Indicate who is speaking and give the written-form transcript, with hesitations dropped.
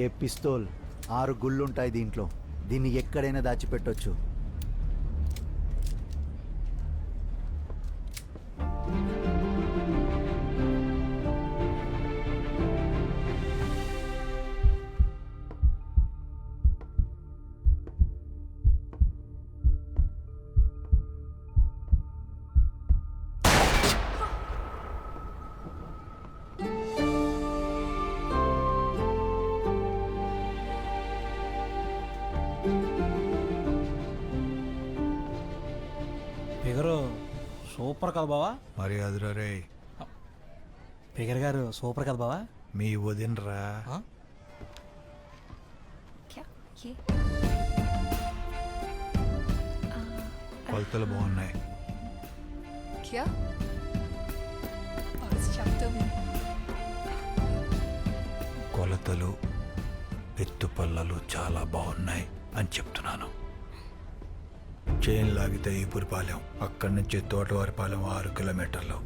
Speaker 1: ఏ pistol 6 గుళ్ళుంటాయి దీంట్లో. దీన్ని ఎక్కడైనా దాచిపెట్టొచ్చు.
Speaker 2: ఫిగరు సూపర్ కదా బావా.
Speaker 3: మరి అదిరా రే,
Speaker 2: ఫిగర్ గారు సూపర్ కదా బావా.
Speaker 3: మీ వదినరా. కొలతలు బాగున్నాయి. కొలతలు ఎత్తుపల్లలు చాలా బాగున్నాయి అని చెప్తున్నాను. చైన్ లాగితే ఈపురిపాలెం, అక్కడి నుంచి తోటవారిపాలెం 6 కిలోమీటర్లు.